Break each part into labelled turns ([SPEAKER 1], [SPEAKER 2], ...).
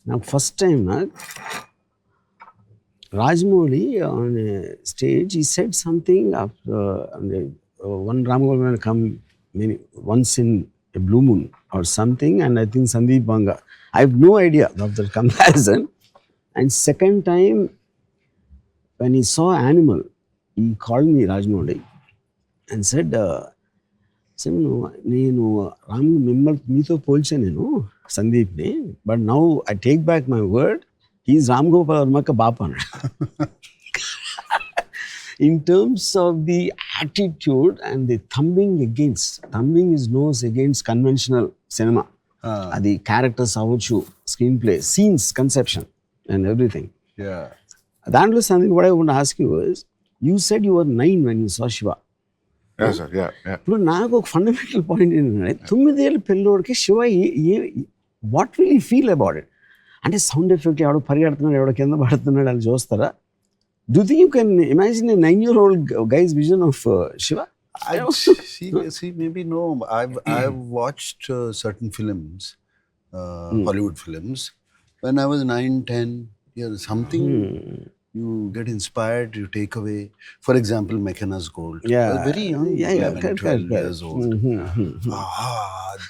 [SPEAKER 1] Now first time Rajamouli on a stage, he said something after one Rajamouli will come once in a blue moon or something, and I think Sandeep Vanga. I have no idea of the comparison. And second time, when he saw Animal, he called me Rajamouli and said, నేను రామ్ మిమ్మల్ని మీతో పోల్చాను నేను సందీప్ని, but now I take back my word, he is Ram Gopal వర్మకి బాప అన్నాడు. In terms of the attitude and the thumbing his nose against conventional cinema. The characters avuchu, screenplay, scenes, conception and everything.
[SPEAKER 2] Yeah.
[SPEAKER 1] That something what I want to ask you is, you said you were 9 when you saw Shiva.
[SPEAKER 2] Yes, sir. Yeah.
[SPEAKER 1] ఇప్పుడు నాకు ఒక fundamental point ఏంటంటే 9 ఏళ్ళ పిల్లోడికి Shiva what will you feel about it? అంటే sound effect ఎవడో పరిగెడుతున్నాడు, ఎవడో కింద పడుతున్నాడు అని చూస్తారా? Do you think you can imagine a 9-year-old guy's vision of Shiva?
[SPEAKER 2] See, maybe no. I've watched certain films, Hollywood films, when I was 9, 10 years. Something you get inspired, you take away. For example, McKenna's Gold.
[SPEAKER 1] Yeah.
[SPEAKER 2] I was very young, 11, 12 years old.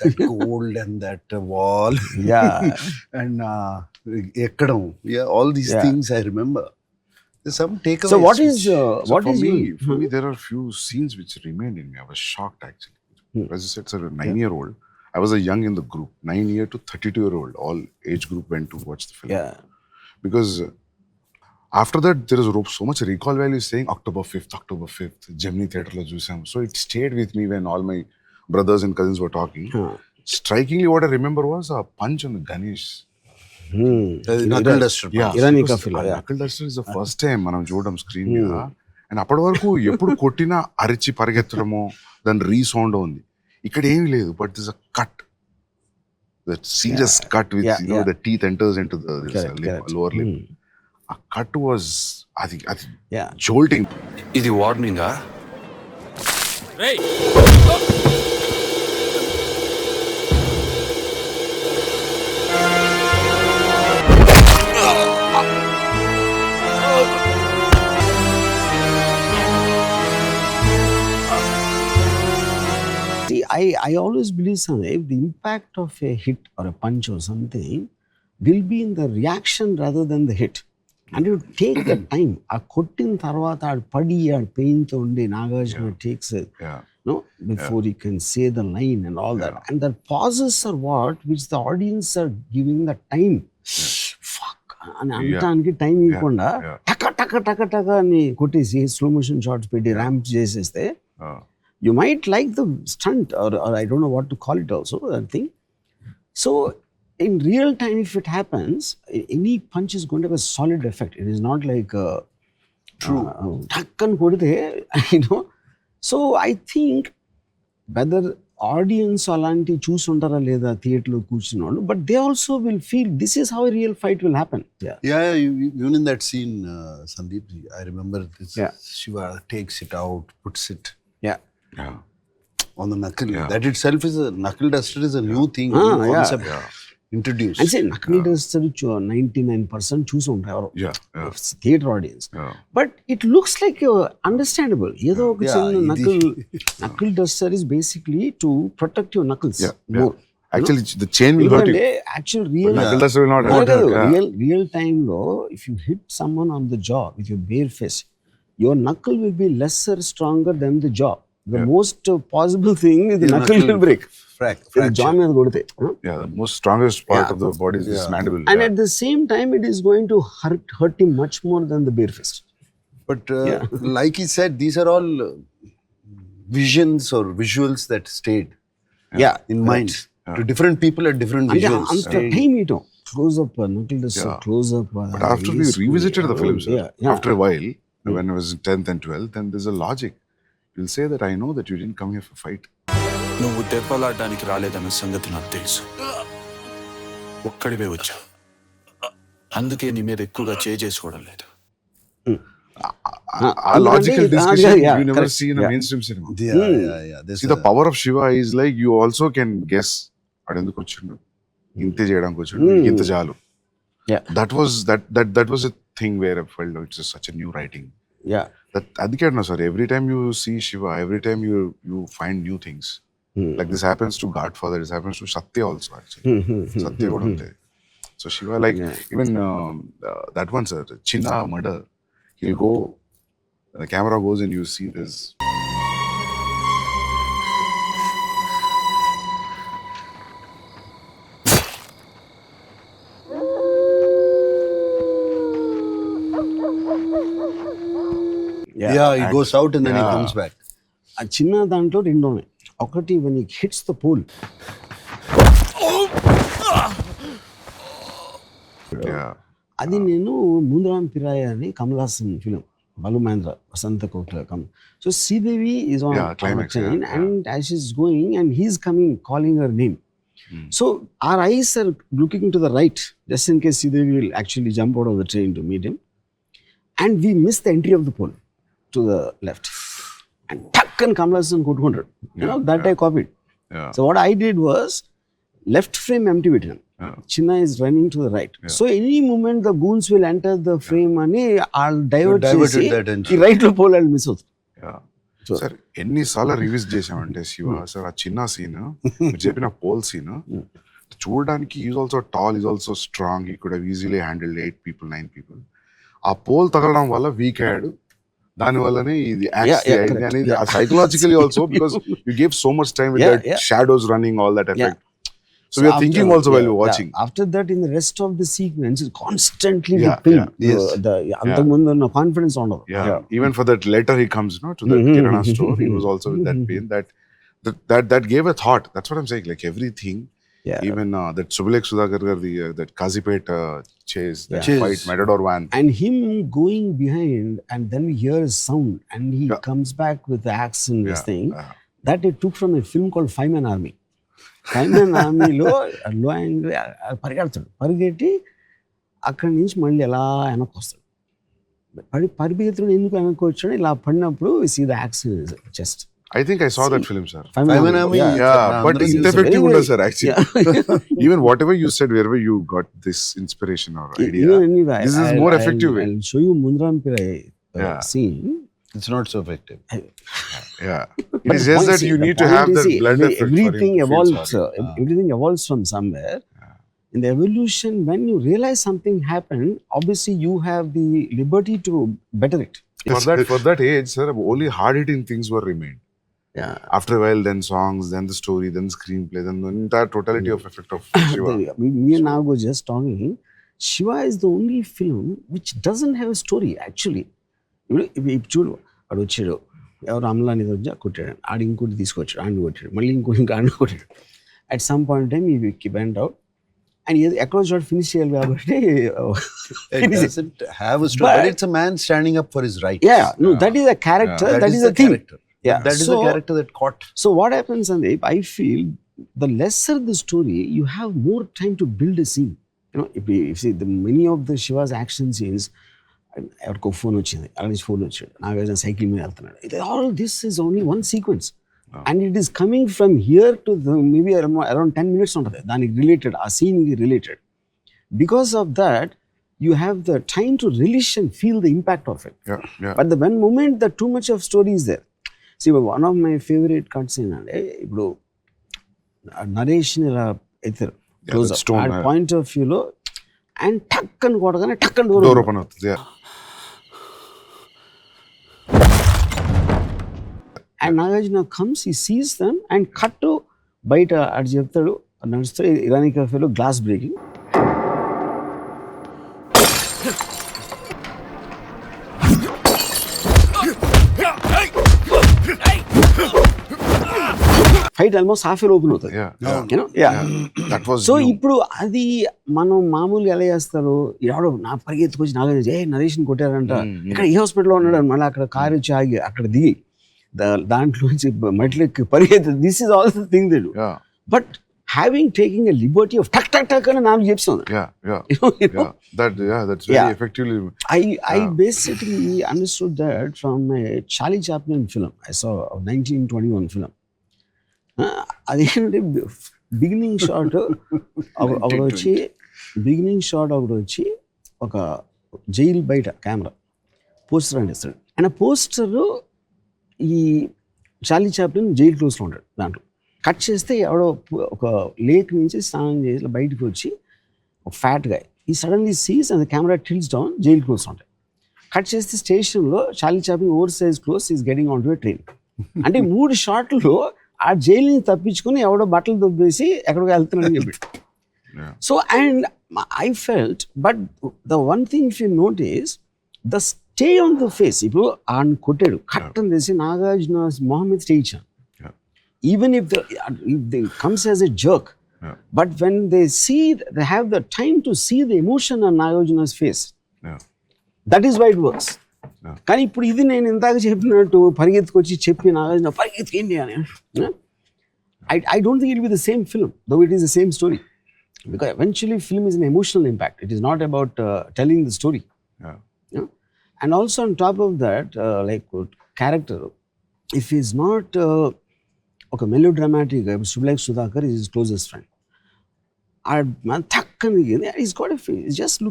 [SPEAKER 2] That gold and that wall.
[SPEAKER 1] Yeah.
[SPEAKER 2] And ekkadam. Yeah, all these things I remember. There's some takeaways.
[SPEAKER 1] So what is
[SPEAKER 3] for me, there are few scenes which remained in me. I was shocked actually. As you said, sir, 9-year-old. I was a young in the group, 9-year to 32-year-old. All age group went to watch the film.
[SPEAKER 1] Yeah.
[SPEAKER 3] Because after that, there is so much recall value saying October 5th, Gemini Theatre lo chusam. So it stayed with me when all my brothers and cousins were talking. Strikingly, what I remember was a punch on the Ganesh.
[SPEAKER 2] Knuckle duster.
[SPEAKER 3] Yeah.
[SPEAKER 1] Iranika film.
[SPEAKER 3] Knuckle duster is the first time మనం చూడడం screen మీద. And అప్పటి వరకు ఎప్పుడు కొట్టినా అరిచి పరిగెత్తడమో దాని resound ఉంది. ఇక్కడ ఏమీ లేదు, but this a cut, that serious cut with the teeth enters into the lower lip. ఆ కట్ వాజ్ అది జోల్టింగ్.
[SPEAKER 4] ఇది వార్నింగా?
[SPEAKER 1] I always believe something, the impact of a hit or a punch or something will be in the reaction rather than the hit. And you take the time. ఆ కొట్టిన తర్వాత ఆడు పడి ఆడు పెయిన్తో ఉండి Nagarjuna takes it, before he can say the line and all that. And the pauses are what which the audience are giving the time. Fuck అని అంటానికి time ఇవ్వకుండా టక టక టక టక అని కొట్టేసి స్లో మోషన్ షాట్స్ పెట్టి ర్యాంప్ చేసేస్తే, you might like the stunt or I don't know what to call it also, that thing. So in real time, if it happens, any punch is going to have a solid effect. It is not like
[SPEAKER 2] true
[SPEAKER 1] takkan kodite, So I think whether audience alanti chusuntara leda theatre lo కూర్చున్నోళ్ళు, but they also will feel this is how a real fight will happen.
[SPEAKER 2] Even in that scene, Sandeep, I remember this. Shiva takes it out, puts it on the knuckle. That itself is a knuckle duster is a new thing, new concept introduced.
[SPEAKER 1] And say knuckle duster 99% choose ఉంటారు theatre audience. But it looks like understandable. ఏదో ఒక చిన్న knuckle duster is basically to protect your knuckles more.
[SPEAKER 3] Actually, the chain will hurt you.
[SPEAKER 1] Actually, real
[SPEAKER 3] knuckle duster will not hurt you.
[SPEAKER 1] Real time lo, if you hit someone on the jaw with your bare fist, your knuckle will be lesser stronger than the jaw. The most possible thing is the knuckle will break.
[SPEAKER 2] Fracture.
[SPEAKER 1] Jaw మీద కొడితే.
[SPEAKER 3] The most strongest part of the body is this mandible.
[SPEAKER 1] And at the same time, it is going to hurt him much more than the bare fist.
[SPEAKER 2] But like he said, these are all visions or visuals that stayed in mind. To different people at different visuals.
[SPEAKER 1] అంత time ఇటం close up knuckle duster, close up.
[SPEAKER 3] But after we revisited the films, after a while, when I was in 10th and 12th, then there's a logic. You'll say that I know that you didn't come here for fight.
[SPEAKER 4] నువ్వు దెబ్బలాడడానికి రాలేదన్న సంగతి నాకు తెలుసు. ఒక్కడివే వచ్చా, అందుకే నీ మీద ఎక్కువగా చేసుకోవడం లేదు.
[SPEAKER 3] A logical discussion you never see in a mainstream cinema. See, the power of Shiva is like you also can guess. అడెందుకు వచ్చిండు, ఇంతే చేయడానికి వచ్చిండు, ఇంత చాలు.
[SPEAKER 1] Yeah.
[SPEAKER 3] That was a thing where I felt it's just such a new writing.
[SPEAKER 1] Yeah.
[SPEAKER 3] That adike no sir. Every time you see Shiva, every time you find new things. Like this happens to Godfather. This happens to Satya also actually. Satya kuda untadi. So Shiva, like even that one sir, Chinna murder. He'll go. The camera goes and you see this.
[SPEAKER 2] Yeah, he goes out and then he comes back.
[SPEAKER 1] ఆ చిన్న దాంట్లో రెండు ఉన్నాయి. ఒకటి when he hits the pole.
[SPEAKER 3] Yeah.
[SPEAKER 1] అది నేను ముందరాం పిరాయ అని Kamal Haasan film, Balu Mahindra, Vasantha Kokila come. So Sridevi is on
[SPEAKER 3] climax,
[SPEAKER 1] train and as she's going and he's coming calling her name. So our eyes are looking to the right just in case Sridevi will actually jump out of the train to meet him. And we miss the entry of the pole to the left. And tuck and Kamal Hassan కొట్టుకుంటాడు. That I copied.
[SPEAKER 3] Yeah.
[SPEAKER 1] So what I did was left frame empty with him. Chinna is running to the right. So any moment the goons will enter the frame and I'll divert
[SPEAKER 2] diverted that attention.
[SPEAKER 1] the right pole I'll miss out.
[SPEAKER 3] Yeah. Sir ఎన్నిసార్లు reviews చేసామంటే Shiva sir ఆ చిన్న scene మీరు చెప్పిన pole scene చూడడానికి is also tall, is also strong, he could easily handle 8 people 9 people. ఆ pole తగలడం వల్ల వీక్ అయ్యాడు, దాని వల్లనే ఇది యాక్సిడెంట్ అనేది psychologically also because you give so much time with that shadows running all that effect. So we are thinking also while we're watching.
[SPEAKER 1] After that, in the rest of the sequence, it's constantly hitting the antamundu no confidence on.
[SPEAKER 3] Yeah. Even for that letter he comes to the Kirana store, he was also with that pain. That gave a thought. That's what I'm saying. Like everything.
[SPEAKER 1] Yeah.
[SPEAKER 3] Even that Subulek Sudhakar gardi that Kazipet chase, that fight, Matador van.
[SPEAKER 1] And him going behind, and then we hear his sound, and he comes back with the axe and this thing. That I took from a film called Five-Man Army. Five-Man Armyలో low angle పరిగెడతాడు, పరిగెట్టి అక్కడి నుంచి మళ్ళీ ఎలా వెనక్కి వస్తాడు. పరిగెత్తుడు ఎందుకు వెనక్కి వచ్చాడు, ఇలా పడినప్పుడు see the action chest.
[SPEAKER 3] I think I saw that film, sir.
[SPEAKER 1] Five-Man
[SPEAKER 2] Army.
[SPEAKER 3] Yeah, but it's effective, sir. Actually, even whatever you said, wherever you got this inspiration or idea, this is more effective way.
[SPEAKER 1] I'll show you Mundaram Pirai scene.
[SPEAKER 2] It's not so effective.
[SPEAKER 3] Yeah, it is just that you need to have that blood effect.
[SPEAKER 1] Everything evolves. Everything evolves from somewhere. In the evolution, when you realize something happened, obviously you have the liberty to better it.
[SPEAKER 3] For that age, sir, only hard-hitting things were remained.
[SPEAKER 1] Yeah.
[SPEAKER 3] After a while, then songs, then the story, then the screenplay, then the entire totality of effect of Shiva.
[SPEAKER 1] Me and Nago just talking. Shiva is the only film which doesn't have a story actually. చూడు, వాడు వచ్చాడు, ఎవరు అమలాని వచ్చా కొట్టాడు, ఆడు ఇంకోటి తీసుకొచ్చాడు, ఆడిని కొట్టాడు, మళ్ళీ ఇంకోటి ఆడిని కొట్టాడు. అట్ సమ్ పాయింట్ టైం ఈ వెంట్ అవుట్ అండ్ ఎక్కడో చోట ఫినిష్ చేయాలి కాబట్టి
[SPEAKER 2] It doesn't have a story, but it's a man standing up for his rights.
[SPEAKER 1] That is a character, that is a thing.
[SPEAKER 2] That is the character that caught.
[SPEAKER 1] So what happens, Sandeep, I feel the lesser the story, you have more time to build a scene. If you see many of the Shiva's action scenes, ఎవరికో phone వచ్చింది, అక్కడ నుంచి phone వచ్చాడు, Nagarjuna cycle మీద వెళ్తున్నాడు, all this is only one sequence and it is coming from here to maybe around 10 minutes ఉంటుంది దానికి related, ఆ సీన్కి related. Because of that you have the time to relish and feel the impact of it. But the one moment that too much of story is there. See, one of my favorite cuts in ఇప్పుడు narration ఇలా ఎత్తారు close up point of వ్యూలో and టక్ అని కొట్టగానే టక్ అని door
[SPEAKER 3] open అవుతుంది.
[SPEAKER 1] And Nagarjuna comes, he sees them and cut బయట అటు చెప్తాడు, నడుస్తాడు, ఇరానీ కఫేలో glass breaking. Fight almost half open అవుతుంది. సో ఇప్పుడు అది మనం మామూలుగా ఎలా చేస్తారు, ఎవడో నా పరిగెత్తుకొచ్చి నరేషన్ కొట్టారంట, ఇక్కడ ఈ హాస్పిటల్లో ఉన్నాడు, మళ్ళీ అక్కడ కారు వచ్చి ఆగి అక్కడ దిగి దాంట్లోంచి మెట్లెక్కి పరిగెత్తు. This is all the thing they do. But having taking a liberty of tuck tuck tuck and naam chepstunna.
[SPEAKER 3] That's very effectively.
[SPEAKER 1] I basically understood that from a Charlie Chaplin film I saw, a 1921 film. అదేంటంటే beginning shot ఒకటి వచ్చి ఒక jail బయట camera poster అందిస్తాడు. And ఆ poster ఈ Charlie Chaplin jail క్లోజ్లో ఉంటాడు. దాంట్లో కట్ చేస్తే ఎవడో ఒక లేక్ నుంచి స్నానం చేసి బయటకు వచ్చి ఒక ఫ్యాట్ గా ఈ suddenly sees and camera tilts down, jail close ఉంటాయి. కట్ చేస్తే స్టేషన్లో Charlie Chaplin over size close is getting on to a train. అంటే 3 షాట్లు ఆ జైలుని తప్పించుకుని ఎవడో బట్టలు దొబ్బేసి ఎక్కడికి వెళ్తున్నాడని చెప్పి. So and I felt, but the one thing if you notice the stay on the face. ఇప్పుడు ఆయన కొట్టాడు, కట్ అని తెలిసి నాగార్జున మొహమ్మద్ స్టే ఇచ్చాను. Even if they comes as a jerk, but when they have the time to see the emotion on Nagarjuna's face. That is why it works. కానీ ఇప్పుడు ఇది నేను ఇందాక చెప్పినట్టు పరిగెత్తుకొచ్చి చెప్పి నాగార్జున పరిగెత్తుకేంటి అని, I don't think it will be the same film, though it is the same story. Because eventually film is an emotional impact. It is not about telling the story. And also on top of that, like character, if he is not ఒక melodramatic సుబ్లైక్ Sudhakar is his closest friend. ఆ థక్కని is got just